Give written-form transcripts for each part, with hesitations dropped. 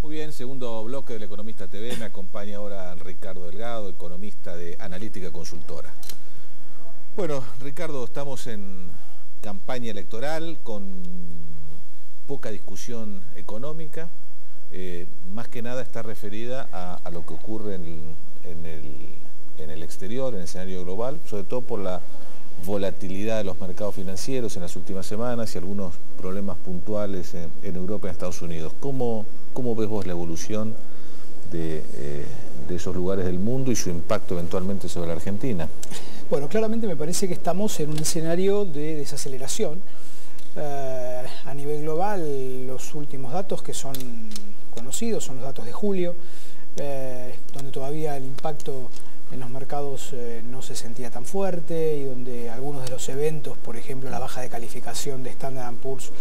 Muy bien, segundo bloque del Economista TV. Me acompaña ahora Ricardo Delgado, economista de Analítica Consultora. Bueno, Ricardo, estamos en campaña electoral con poca discusión económica. Más que nada está referida a lo que ocurre en el exterior, en el escenario global, sobre todo por la volatilidad de los mercados financieros en las últimas semanas y algunos problemas puntuales en Europa y en Estados Unidos. ¿Cómo ves vos la evolución de esos lugares del mundo y su impacto eventualmente sobre la Argentina? Bueno, claramente me parece que estamos en un escenario de desaceleración. A nivel global, los últimos datos que son conocidos son los datos de julio, donde todavía el impacto en los mercados no se sentía tan fuerte y donde algunos de los eventos, por ejemplo la baja de calificación de Standard & Poor's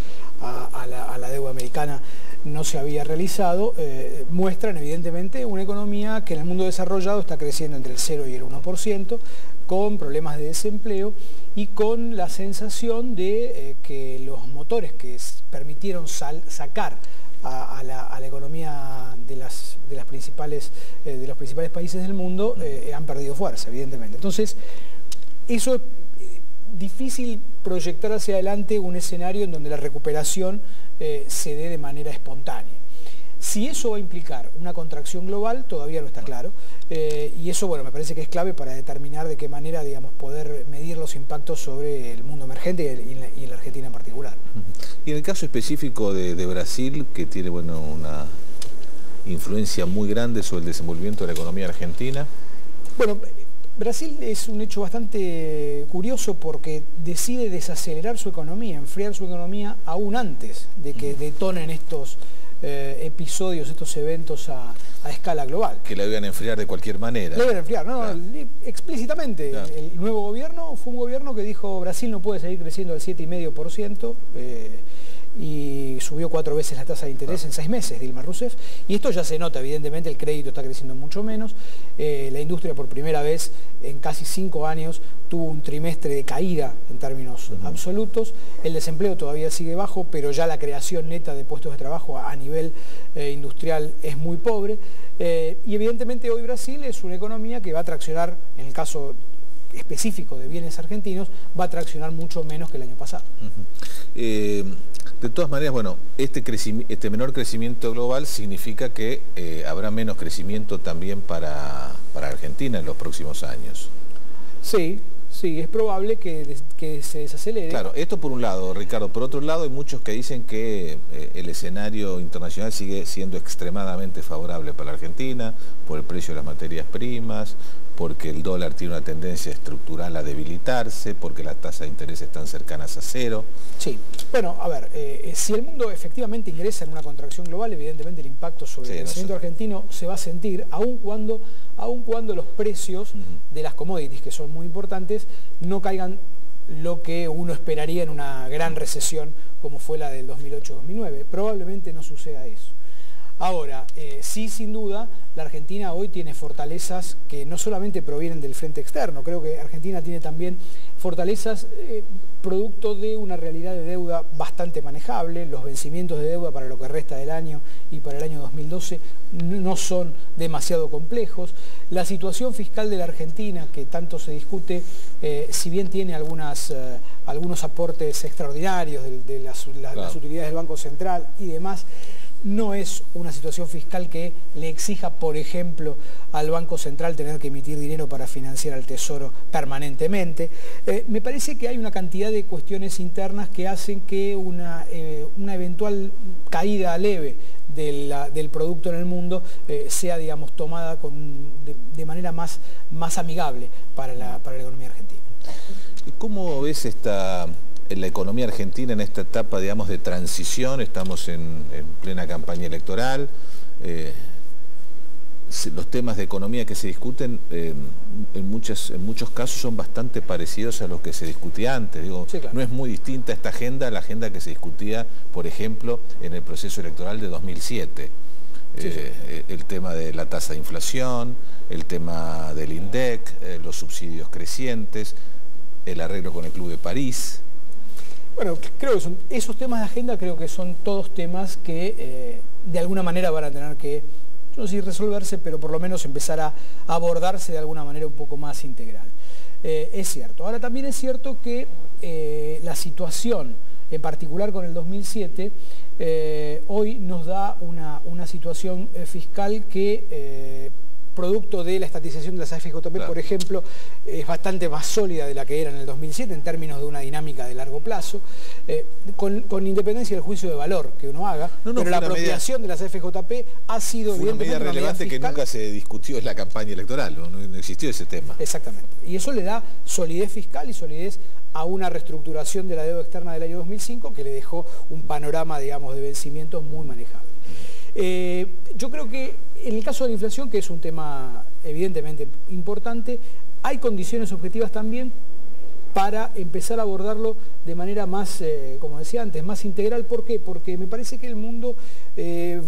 a la deuda americana no se había realizado, muestran evidentemente una economía que en el mundo desarrollado está creciendo entre el 0 y el 1%, con problemas de desempleo y con la sensación de que los motores que permitieron sacar a la economía de los principales países del mundo han perdido fuerza, evidentemente. Entonces, eso es difícil proyectar hacia adelante un escenario en donde la recuperación se dé de manera espontánea. Si eso va a implicar una contracción global, todavía no está claro, y eso, bueno, me parece que es clave para determinar de qué manera, digamos, poder medir los impactos sobre el mundo emergente y la Argentina en particular. Y en el caso específico de Brasil, que tiene, bueno, una influencia muy grande sobre el desenvolvimiento de la economía argentina. Bueno, Brasil es un hecho bastante curioso porque decide desacelerar su economía, enfriar su economía aún antes de que detonen estos episodios, estos eventos a escala global. Que la iban a enfriar de cualquier manera. La iban a enfriar, no, claro. Explícitamente. Claro. El nuevo gobierno fue un gobierno que dijo Brasil no puede seguir creciendo al 7,5%, y subió 4 veces la tasa de interés en 6 meses, Dilma Rousseff, y esto ya se nota, evidentemente el crédito está creciendo mucho menos, la industria por primera vez en casi 5 años tuvo un trimestre de caída en términos absolutos, el desempleo todavía sigue bajo, pero ya la creación neta de puestos de trabajo a nivel industrial es muy pobre, y evidentemente hoy Brasil es una economía que va a traccionar, en el caso específico de bienes argentinos, va a traccionar mucho menos que el año pasado. De todas maneras, bueno, este menor crecimiento global significa que habrá menos crecimiento también para Argentina en los próximos años. Sí, es probable que se desacelere. Claro, esto por un lado, Ricardo. Por otro lado, hay muchos que dicen que el escenario internacional sigue siendo extremadamente favorable para la Argentina, por el precio de las materias primas, porque el dólar tiene una tendencia estructural a debilitarse, porque las tasas de interés están cercanas a cero. Sí, bueno, a ver, si el mundo efectivamente ingresa en una contracción global, evidentemente el impacto sobre el crecimiento argentino se va a sentir, aun cuando los precios de las commodities, que son muy importantes, no caigan lo que uno esperaría en una gran recesión como fue la del 2008-2009. Probablemente no suceda eso. Ahora, sí, sin duda, la Argentina hoy tiene fortalezas que no solamente provienen del frente externo, creo que Argentina tiene también fortalezas producto de una realidad de deuda bastante manejable, los vencimientos de deuda para lo que resta del año y para el año 2012 no son demasiado complejos, la situación fiscal de la Argentina, que tanto se discute, si bien tiene algunos aportes extraordinarios de las utilidades del Banco Central y demás, no es una situación fiscal que le exija, por ejemplo, al Banco Central tener que emitir dinero para financiar al Tesoro permanentemente. Me parece que hay una cantidad de cuestiones internas que hacen que una eventual caída leve del producto en el mundo sea, digamos, tomada de manera más amigable para la economía argentina. ¿Cómo ves en la economía argentina en esta etapa, digamos, de transición? Estamos en plena campaña electoral, los temas de economía que se discuten en muchos casos son bastante parecidos a los que se discutía antes. Digo, sí, claro. No es muy distinta esta agenda a la agenda que se discutía, por ejemplo, en el proceso electoral de 2007. Sí. El tema de la tasa de inflación, el tema del INDEC, los subsidios crecientes. el arreglo con el Club de París. Bueno, creo que esos temas de agenda creo que son todos temas que de alguna manera van a tener que, no sé si resolverse, pero por lo menos empezar a abordarse de alguna manera un poco más integral. Es cierto. Ahora también es cierto que la situación, en particular con el 2007, hoy nos da una situación fiscal que, producto de la estatización de las AFJP, claro, por ejemplo, es bastante más sólida de la que era en el 2007 en términos de una dinámica de largo plazo, con independencia del juicio de valor que uno haga, pero la apropiación de las AFJP ha sido una medida relevante que nunca se discutió en la campaña electoral, no existió ese tema. Exactamente, y eso le da solidez fiscal y solidez a una reestructuración de la deuda externa del año 2005 que le dejó un panorama, digamos, de vencimientos muy manejable. Yo creo que en el caso de la inflación, que es un tema evidentemente importante, hay condiciones objetivas también para empezar a abordarlo de manera más, como decía antes, más integral. ¿Por qué? Porque me parece que el mundo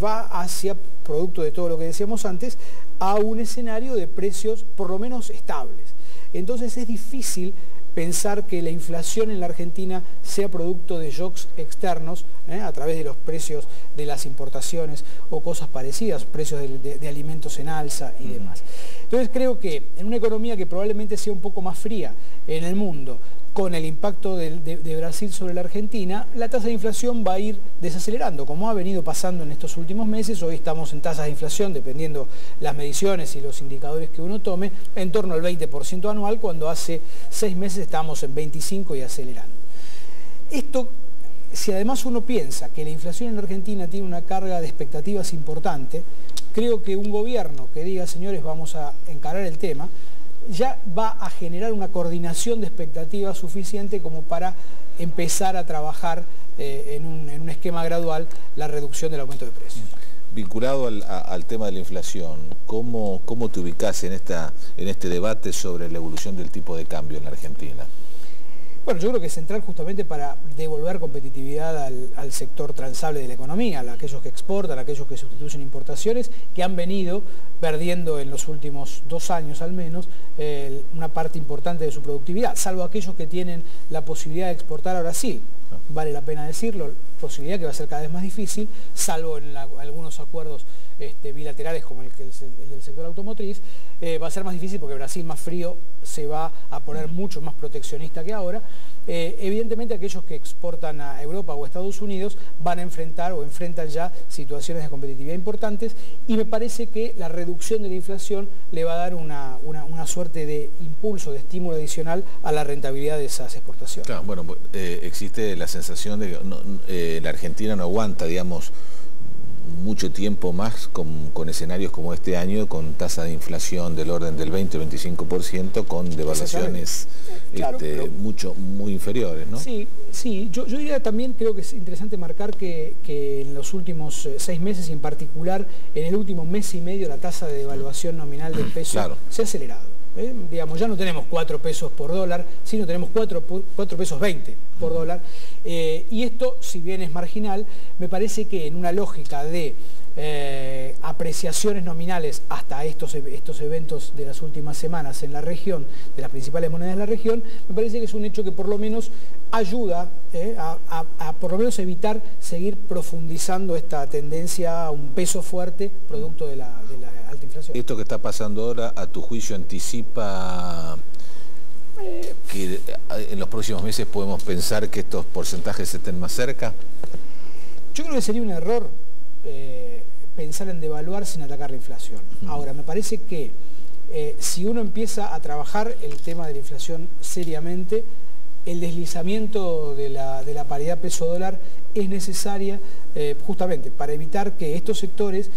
va hacia, producto de todo lo que decíamos antes, a un escenario de precios por lo menos estables. Entonces es difícil pensar que la inflación en la Argentina sea producto de shocks externos, a través de los precios de las importaciones o cosas parecidas, precios de alimentos en alza y demás. Entonces creo que en una economía que probablemente sea un poco más fría en el mundo, con el impacto de Brasil sobre la Argentina, la tasa de inflación va a ir desacelerando, como ha venido pasando en estos últimos meses. Hoy estamos en tasas de inflación, dependiendo las mediciones y los indicadores que uno tome, en torno al 20% anual, cuando hace 6 meses estábamos en 25% y acelerando. Esto, si además uno piensa que la inflación en la Argentina tiene una carga de expectativas importante, creo que un gobierno que diga, señores, vamos a encarar el tema, ya va a generar una coordinación de expectativas suficiente como para empezar a trabajar en un esquema gradual la reducción del aumento de precios. Vinculado al tema de la inflación, ¿cómo te ubicás en este debate sobre la evolución del tipo de cambio en la Argentina? Bueno, yo creo que es central justamente para devolver competitividad al sector transable de la economía, a aquellos que exportan, a aquellos que sustituyen importaciones, que han venido perdiendo en los últimos 2 años al menos una parte importante de su productividad, salvo aquellos que tienen la posibilidad de exportar a Brasil. Vale la pena decirlo, posibilidad que va a ser cada vez más difícil, salvo en algunos acuerdos bilaterales como el del sector automotriz. Va a ser más difícil porque Brasil, más frío, se va a poner mucho más proteccionista que ahora. Evidentemente aquellos que exportan a Europa o a Estados Unidos van a enfrentar o enfrentan ya situaciones de competitividad importantes, y me parece que la reducción de la inflación le va a dar una suerte de impulso, de estímulo adicional a la rentabilidad de esas exportaciones. Claro, bueno, existe la sensación de que la Argentina no aguanta, digamos, mucho tiempo más con escenarios como este año, con tasa de inflación del orden del 20-25%, con devaluaciones claro, muy inferiores, ¿no? Sí, sí. Yo diría también, creo que es interesante marcar que en los últimos 6 meses, y en particular en el último mes y medio, la tasa de devaluación nominal del peso se ha acelerado. Digamos, ya no tenemos 4 pesos por dólar, sino tenemos 4 pesos 20 por dólar. Y esto, si bien es marginal, me parece que en una lógica de apreciaciones nominales hasta estos eventos de las últimas semanas en la región, de las principales monedas de la región, me parece que es un hecho que por lo menos ayuda a por lo menos evitar seguir profundizando esta tendencia a un peso fuerte producto de la alta inflación. ¿Esto que está pasando ahora, a tu juicio, anticipa que en los próximos meses podemos pensar que estos porcentajes estén más cerca? Yo creo que sería un error pensar en devaluar sin atacar la inflación. Ahora, me parece que si uno empieza a trabajar el tema de la inflación seriamente, el deslizamiento de la paridad peso-dólar es necesaria justamente para evitar que estos sectores,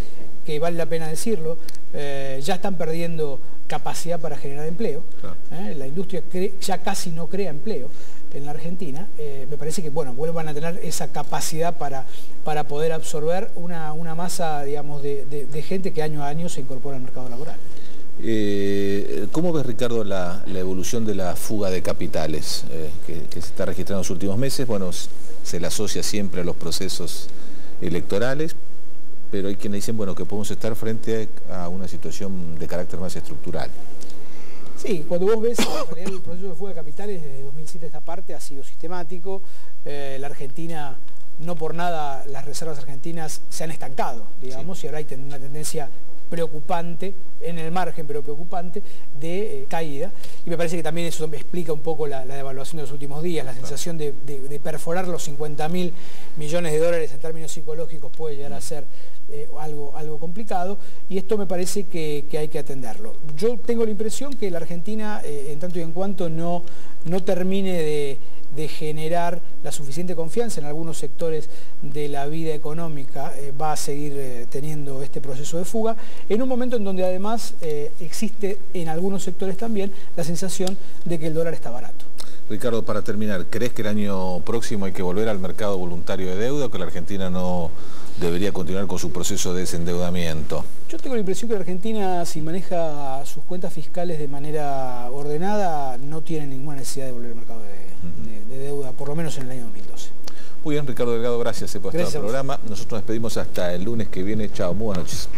que vale la pena decirlo, ya están perdiendo capacidad para generar empleo. Claro. La industria ya casi no crea empleo en la Argentina. Me parece que vuelvan a tener esa capacidad para poder absorber una masa, digamos, de gente que año a año se incorpora al mercado laboral. ¿Cómo ves, Ricardo, la evolución de la fuga de capitales que se está registrando en los últimos meses? Bueno, se la asocia siempre a los procesos electorales, pero hay quienes dicen, bueno, que podemos estar frente a una situación de carácter más estructural. Sí, cuando vos ves, en realidad el proceso de fuga de capitales desde 2007 a esta parte ha sido sistemático. La Argentina, no por nada las reservas argentinas se han estancado, digamos, y ahora hay una tendencia preocupante, en el margen, pero preocupante, de caída. Y me parece que también eso explica un poco la devaluación de los últimos días, la sensación de perforar los 50.000 millones de dólares en términos psicológicos puede llegar a ser algo complicado, y esto me parece que hay que atenderlo. Yo tengo la impresión que la Argentina, en tanto y en cuanto no termine de generar la suficiente confianza en algunos sectores de la vida económica, va a seguir teniendo este proceso de fuga, en un momento en donde además existe en algunos sectores también la sensación de que el dólar está barato. Ricardo, para terminar, ¿crees que el año próximo hay que volver al mercado voluntario de deuda o que la Argentina no debería continuar con su proceso de desendeudamiento? Yo tengo la impresión que la Argentina, si maneja sus cuentas fiscales de manera ordenada, no tiene ninguna necesidad de volver al mercado de deuda, por lo menos en el año 2012. Muy bien, Ricardo Delgado, gracias por estar en el programa. Nosotros nos despedimos hasta el lunes que viene. Chao, muy buenas noches.